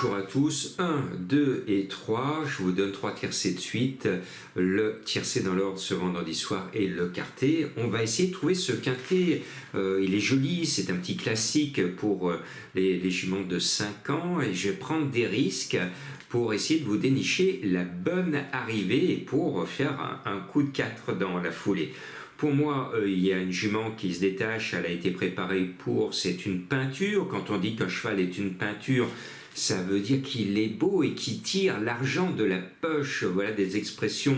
Bonjour à tous, 1, 2 et 3, je vous donne 3 tiercés de suite, le tiercé dans l'ordre ce vendredi soir et le quarté. On va essayer de trouver ce quintet, il est joli, c'est un petit classique pour les juments de 5 ans et je vais prendre des risques pour essayer de vous dénicher la bonne arrivée et pour faire un coup de 4 dans la foulée. Pour moi, il y a une jument qui se détache, elle a été préparée pour, c'est une peinture. Quand on dit qu'un cheval est une peinture, ça veut dire qu'il est beau et qu'il tire l'argent de la poche. Voilà des expressions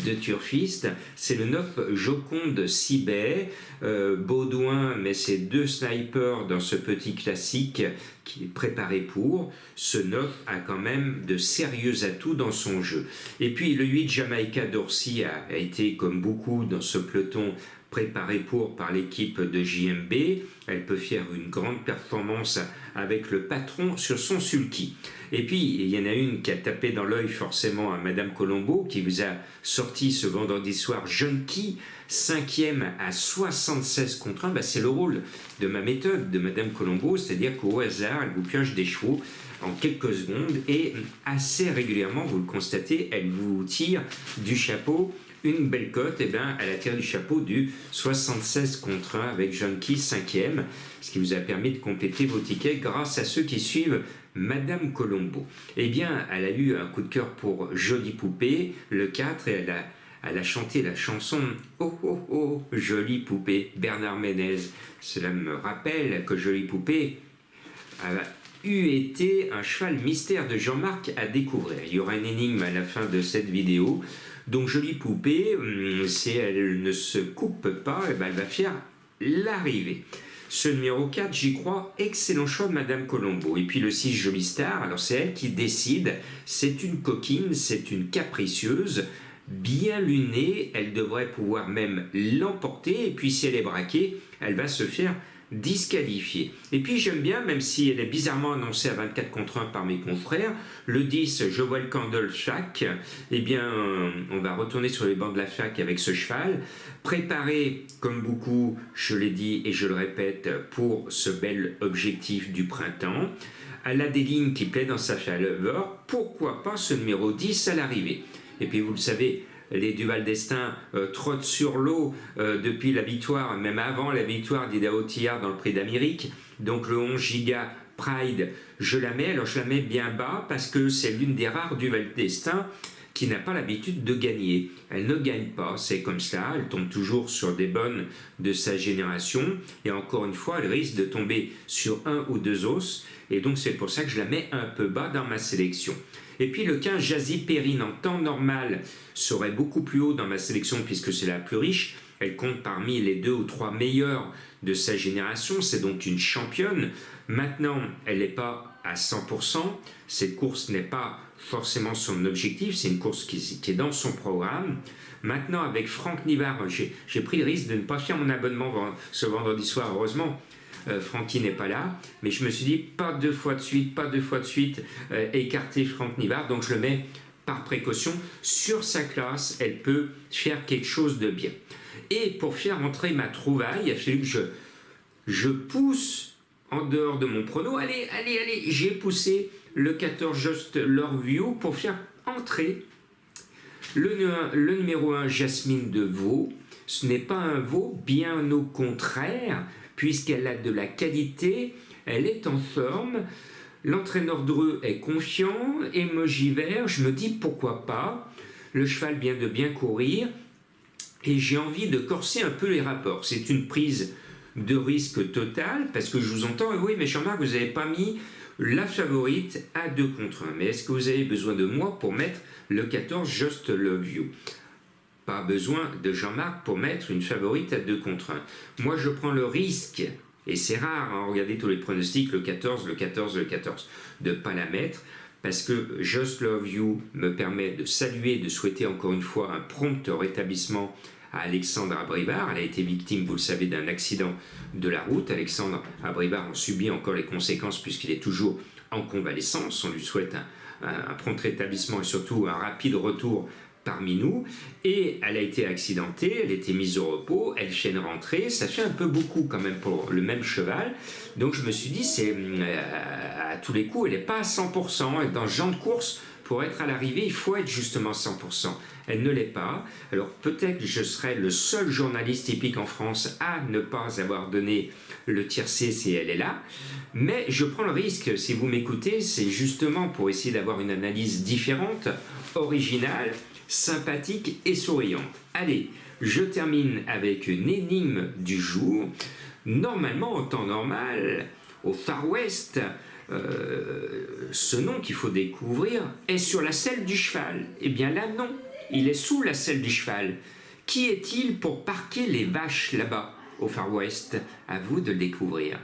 de turfiste. C'est le 9 Joconde Sibet, Baudouin, mais c'est 2 snipers dans ce petit classique qui est préparé pour. Ce 9 a quand même de sérieux atouts dans son jeu. Et puis le 8 Jamaica d'Orsi a été, comme beaucoup dans ce peloton, préparé pour par l'équipe de JMB. Elle peut faire une grande performance avec le patron sur son sulky. Et puis, il y en a une qui a tapé dans l'œil forcément à Madame Colombo, qui vous a sorti ce vendredi soir Junkie, 5e à 76 contre 1. C'est le rôle de ma méthode de Madame Colombo, c'est-à-dire qu'au hasard, elle vous pioche des chevaux en quelques secondes et assez régulièrement, vous le constatez, elle vous tire du chapeau une belle cote. Et elle a tiré du chapeau du 76 contre 1 avec Junkie 5e, ce qui vous a permis de compléter vos tickets grâce à ceux qui suivent Madame Colombo. Elle a eu un coup de cœur pour Jolie Poupée, le 4, et elle a chanté la chanson « Oh oh oh, Jolie Poupée » Bernard Ménez. Cela me rappelle que Jolie Poupée a eu été un cheval mystère de Jean-Marc à découvrir. Il y aura une énigme à la fin de cette vidéo. Donc Jolie Poupée, si elle ne se coupe pas, elle va faire l'arrivée. Ce numéro 4, j'y crois, excellent choix de Madame Colombo. Et puis le 6, Jolie Star, alors c'est elle qui décide. C'est une coquine, c'est une capricieuse, bien lunée, elle devrait pouvoir même l'emporter. Et puis si elle est braquée, elle va se faire disqualifiée. Et puis j'aime bien, même si elle est bizarrement annoncée à 24 contre 1 par mes confrères, le 10, je vois le Candle Shack, on va retourner sur les bancs de la FAC avec ce cheval, préparé comme beaucoup, je l'ai dit et je le répète, pour ce bel objectif du printemps. Elle a des lignes qui plaident dans sa faveur, pourquoi pas ce numéro 10 à l'arrivée. Et puis vous le savez, les Duval d'Estaing trottent sur l'eau depuis la victoire, même avant la victoire d'Idaho Tillard dans le Prix d'Amérique. Donc le 11 Giga Pride, je la mets. Alors je la mets bien bas parce que c'est l'une des rares Duval d'Estaing qui n'a pas l'habitude de gagner. Elle ne gagne pas, c'est comme ça. Elle tombe toujours sur des bonnes de sa génération. Et encore une fois, elle risque de tomber sur un ou deux os. Et donc c'est pour ça que je la mets un peu bas dans ma sélection. Et puis le 15 Jazzy Perrine en temps normal serait beaucoup plus haut dans ma sélection puisque c'est la plus riche. Elle compte parmi les 2 ou 3 meilleurs de sa génération. C'est donc une championne. Maintenant, elle n'est pas à 100%. Cette course n'est pas forcément son objectif. C'est une course qui est dans son programme. Maintenant, avec Franck Nivard, j'ai pris le risque de ne pas faire mon abonnement ce vendredi soir, heureusement. Francky n'est pas là, mais je me suis dit pas deux fois de suite, écarter Franck Nivard, donc je le mets par précaution sur sa classe, elle peut faire quelque chose de bien. Et pour faire entrer ma trouvaille, il a fallu que je pousse en dehors de mon prono, allez, j'ai poussé le 14 Just Love View pour faire entrer le numéro 1 Jasmine de Vaux. Ce n'est pas un veau, bien au contraire, puisqu'elle a de la qualité, elle est en forme, l'entraîneur Dreux est confiant, emoji vert, je me dis pourquoi pas, le cheval vient de bien courir, et j'ai envie de corser un peu les rapports. C'est une prise de risque total, parce que je vous entends, oui mais Jean-Marc, vous n'avez pas mis la favorite à 2 contre 1, mais est-ce que vous avez besoin de moi pour mettre le 14 Just Love You ? Pas besoin de Jean-Marc pour mettre une favorite à 2 contre 1. Moi, je prends le risque, et c'est rare, regardez tous les pronostics, le 14, de ne pas la mettre, parce que Just Love You me permet de saluer, de souhaiter encore une fois un prompt rétablissement à Alexandre Abrivard. Elle a été victime, vous le savez, d'un accident de la route. Alexandre Abrivard en subit encore les conséquences puisqu'il est toujours en convalescence. On lui souhaite un prompt rétablissement et surtout un rapide retour parmi nous, et elle a été accidentée, elle a été mise au repos, elle chaîne rentrée, ça fait un peu beaucoup quand même pour le même cheval, donc je me suis dit, à tous les coups, elle n'est pas à 100%, et dans ce genre de course, pour être à l'arrivée, il faut être justement à 100%. Elle ne l'est pas. Alors peut-être que je serai le seul journaliste hippique en France à ne pas avoir donné le tiercé si elle est là. Mais je prends le risque, si vous m'écoutez, c'est justement pour essayer d'avoir une analyse différente, originale, sympathique et souriante. Allez, je termine avec une énigme du jour. Normalement, en temps normal, au Far West, ce nom qu'il faut découvrir est sur la selle du cheval. Eh bien là, non. Il est sous la selle du cheval. Qui est-il pour parquer les vaches là-bas, au Far West? À vous de le découvrir.